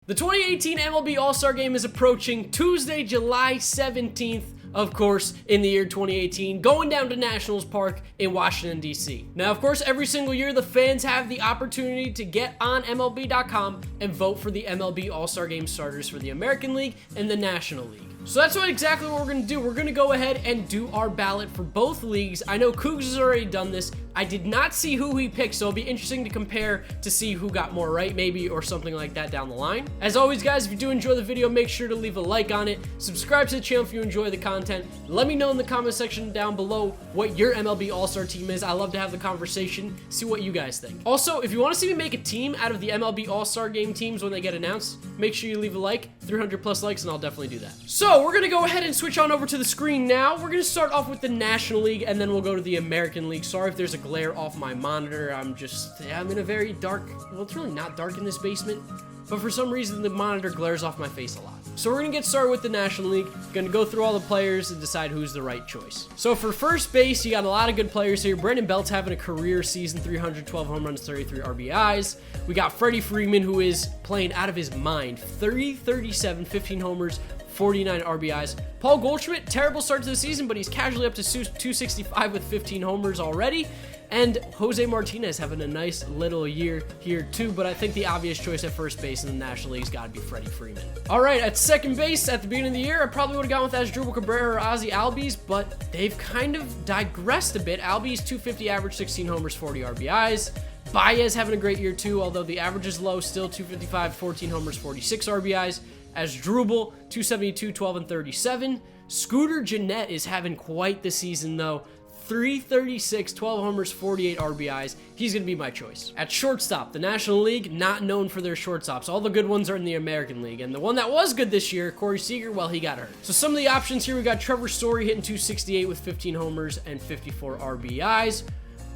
The 2018 MLB All Star Game is approaching Tuesday, July 17th. Of course, in the year 2018, going down to Nationals Park in Washington, D.C. Now, of course, every single year, the fans have the opportunity to get on MLB.com and vote for the MLB All Star Game starters for the American League and the National League. So that's exactly what we're going to do. We're going to go ahead and do our ballot for both leagues. I know Cougs has already done this. I did not see who he picked, so it'll be interesting to compare to see who got more right, maybe, or something like that down the line. As always, guys, if you do enjoy the video, make sure to leave a like on it. Subscribe to the channel if you enjoy the content. Let me know in the comment section down below what your MLB All-Star team is. I love to have the conversation, see what you guys think. Also, if you want to see me make a team out of the MLB All-Star Game teams when they get announced, make sure you leave a like. 300 plus likes, and I'll definitely do that. So, we're going to go ahead and switch on over to the screen now. We're going to start off with the National League, and then we'll go to the American League. Sorry if there's a glare off my monitor. I'm in a very dark, well, it's really not dark in this basement, but for some reason the monitor glares off my face a lot. So we're going to get started with the National League. Going to go through all the players and decide who's the right choice. So for first base, you got a lot of good players here. Brandon Belt's having a career season, 312 home runs, 33 RBIs. We got Freddie Freeman, who is playing out of his mind, 337, 15 homers, 49 RBIs. Paul Goldschmidt, terrible start to the season, but he's casually up to 265 with 15 homers already. And Jose Martinez having a nice little year here too, but I think the obvious choice at first base in the National League's got to be Freddie Freeman. All right, at second base, at the beginning of the year, I probably would have gone with Asdrubal Cabrera or Ozzie Albies, but they've kind of digressed a bit. Albies, 250 average, 16 homers, 40 RBIs. Baez having a great year too, although the average is low, still 255, 14 homers, 46 RBIs. Asdrubal, 272, 12 and 37. Scooter Gennett is having quite the season though. 336, 12 homers, 48 RBIs. He's going to be my choice. At shortstop, the National League, not known for their shortstops. All the good ones are in the American League. And the one that was good this year, Corey Seager, well, he got hurt. So some of the options here, we got Trevor Story hitting 268 with 15 homers and 54 RBIs.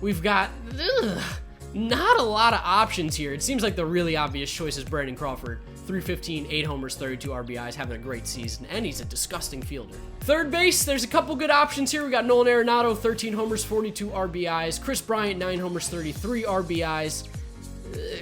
We've got not a lot of options here. It seems like the really obvious choice is Brandon Crawford. 315, 8 homers, 32 RBIs, having a great season, and he's a disgusting fielder. Third base, there's a couple good options here. We got Nolan Arenado, 13 homers, 42 RBIs. Chris Bryant, 9 homers, 33 RBIs.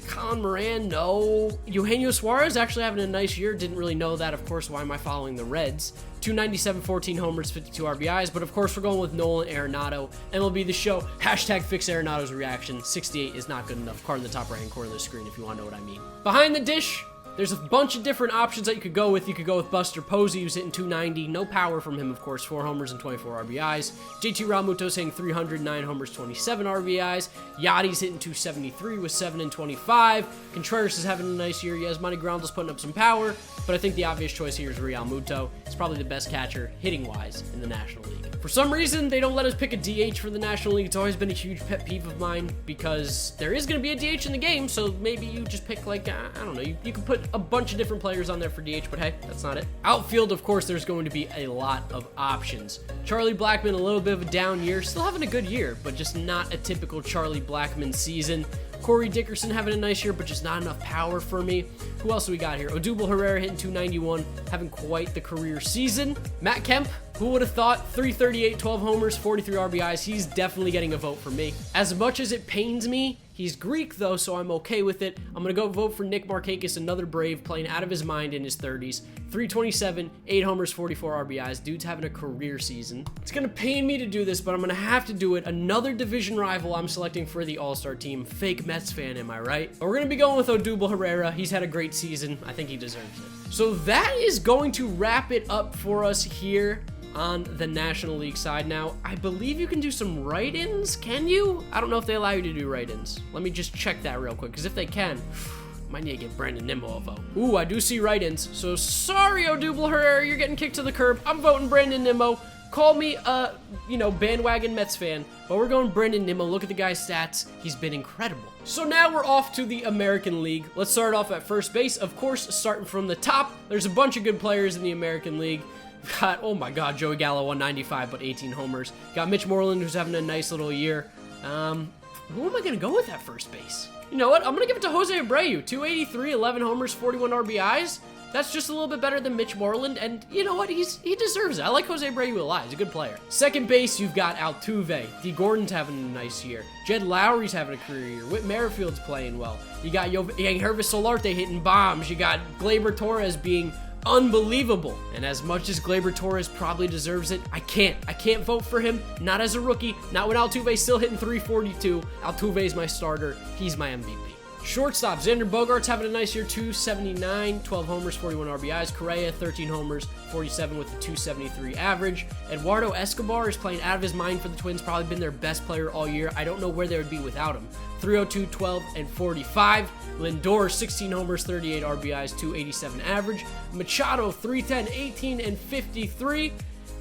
Colin Moran, no. Eugenio Suarez actually having a nice year. Didn't really know that, of course. Why am I following the Reds? 297, 14 homers, 52 RBIs. But of course, we're going with Nolan Arenado. MLB The Show. Hashtag fix Arenado's reaction. 68 is not good enough. Card in the top right-hand corner of the screen if you want to know what I mean. Behind the dish, there's a bunch of different options that you could go with. You could go with Buster Posey, who's hitting 290. No power from him, of course. 4 homers and 24 RBIs. JT Realmuto's hitting 309 homers, 27 RBIs. Yachty's hitting 273 with 7 and 25. Contreras is having a nice year. Yasmani Grandal's putting up some power, but I think the obvious choice here is Realmuto. He's probably the best catcher, hitting-wise, in the National League. For some reason, they don't let us pick a DH for the National League. It's always been a huge pet peeve of mine because there is going to be a DH in the game, so maybe you just pick, like, I don't know, you can put a bunch of different players on there for DH, but hey, that's not it. Outfield, of course, there's going to be a lot of options. Charlie Blackmon, a little bit of a down year, still having a good year, but just not a typical Charlie Blackmon season. Corey Dickerson having a nice year, but just not enough power for me. Who else do we got here? Odubel Herrera hitting 291, having quite the career season. Matt Kemp, who would have thought? 338, 12 homers, 43 RBIs. He's definitely getting a vote for me. As much as it pains me, he's Greek though, so I'm okay with it. I'm going to go vote for Nick Markakis, another Brave, playing out of his mind in his 30s. 327, 8 homers, 44 RBIs. Dude's having a career season. It's going to pain me to do this, but I'm going to have to do it. Another division rival I'm selecting for the All-Star team. Fake Mets fan, am I right? But we're going to be going with Odubel Herrera. He's had a great season. I think he deserves it. So that is going to wrap it up for us here on the National League side. Now, I believe you can do some write-ins. Can you? I don't know if they allow you to do write-ins. Let me just check that real quick, because if they can, might need to give Brandon Nimmo a vote. Ooh, I do see write-ins. So sorry, Odubel Herrera, you're getting kicked to the curb. I'm voting Brandon Nimmo. Call me a, bandwagon Mets fan, but we're going Brandon Nimmo. Look at the guy's stats. He's been incredible. So now we're off to the American League. Let's start off at first base. Of course, starting from the top, there's a bunch of good players in the American League. Got, oh my God, Joey Gallo, 195, but 18 homers. Got Mitch Moreland, who's having a nice little year. Who am I going to go with at first base? You know what? I'm going to give it to Jose Abreu. 283, 11 homers, 41 RBIs. That's just a little bit better than Mitch Moreland, and you know what? He deserves it. I like Jose Abreu a lot. He's a good player. Second base, you've got Altuve. D. Gordon's having a nice year. Jed Lowry's having a career year. Whit Merrifield's playing well. You got Yervis Solarte hitting bombs. You got Gleyber Torres being unbelievable. And as much as Gleyber Torres probably deserves it, I can't vote for him. Not as a rookie. Not when Altuve's still hitting 342. Altuve's my starter. He's my MVP. Shortstop, Xander Bogaerts having a nice year, 279, 12 homers, 41 RBIs. Correa, 13 homers, 47 with a 273 average. Eduardo Escobar is playing out of his mind for the Twins, probably been their best player all year. I don't know where they would be without him. 302, 12, and 45. Lindor, 16 homers, 38 RBIs, 287 average. Machado, 310, 18, and 53.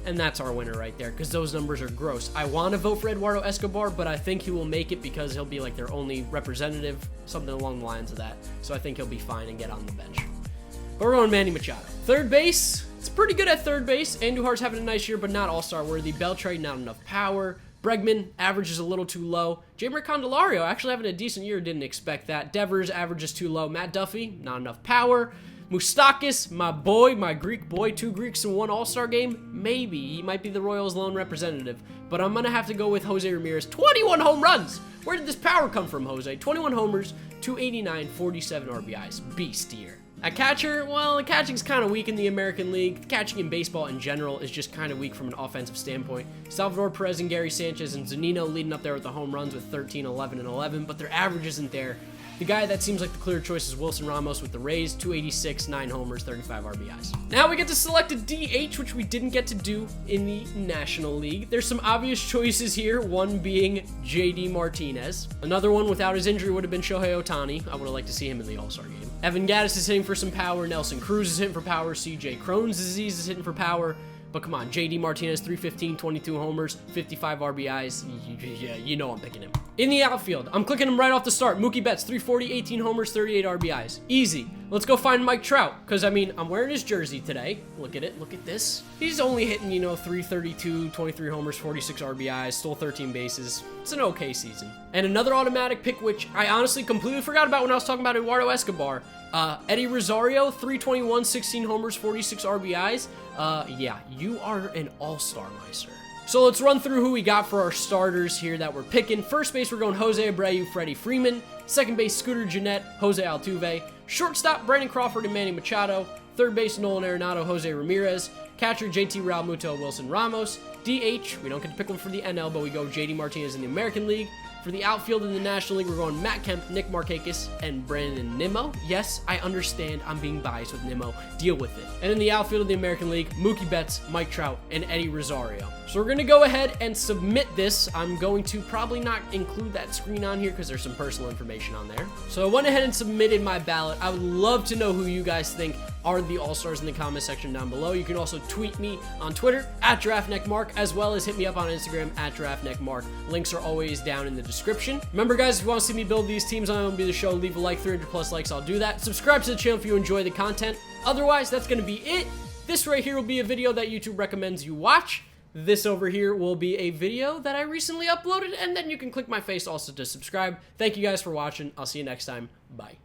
And that's our winner right there, because those numbers are gross. I want to vote for Eduardo Escobar, but I think he will make it because he'll be like their only representative, something along the lines of that. So I think he'll be fine and get on the bench. But we're going Manny Machado. Third base, it's pretty good at third base. Andujar's having a nice year, but not all-star worthy. Beltre, not enough power. Bregman, average is a little too low. Jeimer Candelario, actually having a decent year, didn't expect that. Devers, average is too low. Matt Duffy, not enough power. Moustakas, my boy, my Greek boy, 2 Greeks in 1 All-Star game, maybe. He might be the Royals' lone representative, but I'm going to have to go with Jose Ramirez. 21 home runs! Where did this power come from, Jose? 21 homers, 289, 47 RBIs. Beast year. At catcher, well, the catching's kind of weak in the American League. Catching in baseball in general is just kind of weak from an offensive standpoint. Salvador Perez and Gary Sanchez and Zunino leading up there with the home runs with 13, 11, and 11, but their average isn't there. The guy that seems like the clear choice is Wilson Ramos with the Rays, 286, 9 homers, 35 RBIs. Now we get to select a DH, which we didn't get to do in the National League. There's some obvious choices here, one being JD Martinez. Another one without his injury would have been Shohei Ohtani. I would have liked to see him in the All-Star game. Evan Gattis is hitting for some power. Nelson Cruz is hitting for power. CJ Crohn's disease is hitting for power. But come on, JD Martinez, 315, 22 homers, 55 RBIs. Yeah, you know I'm picking him. In the outfield, I'm clicking him right off the start. Mookie Betts, 340, 18 homers, 38 RBIs. Easy. Let's go find Mike Trout. Because, I mean, I'm wearing his jersey today. Look at it. Look at this. He's only hitting, 332, 23 homers, 46 RBIs, stole 13 bases. It's an okay season. And another automatic pick, which I honestly completely forgot about when I was talking about Eduardo Escobar. Eddie Rosario, 321, 16 homers, 46 RBIs. Yeah, you are an all-star, my sir. So let's run through who we got for our starters here that we're picking. First base, we're going Jose Abreu, Freddie Freeman. Second base, Scooter Gennett, Jose Altuve. Shortstop, Brandon Crawford and Manny Machado. Third base, Nolan Arenado, Jose Ramirez. Catcher, JT Realmuto, Wilson Ramos. DH, we don't get to pick one for the NL, but we go JD Martinez in the American League. For the outfield in the National League, we're going Matt Kemp, Nick Markakis, and Brandon Nimmo. Yes, I understand I'm being biased with Nimmo. Deal with it. And in the outfield of the American League, Mookie Betts, Mike Trout, and Eddie Rosario. So we're going to go ahead and submit this. I'm going to probably not include that screen on here because there's some personal information on there. So I went ahead and submitted my ballot. I would love to know who you guys think are the All-Stars in the comment section down below. You can also tweet me on Twitter at GiraffeNeckMarc, as well as hit me up on Instagram at GiraffeNeckMarc. Links are always down in the description. Remember, guys, if you want to see me build these teams on MLB The Show, leave a like. 300 plus likes, I'll do that. Subscribe to the channel if you enjoy the content. Otherwise, that's going to be it. This right here will be a video that YouTube recommends you watch. This over here will be a video that I recently uploaded, and then you can click my face also to subscribe. Thank you guys for watching. I'll see you next time. Bye.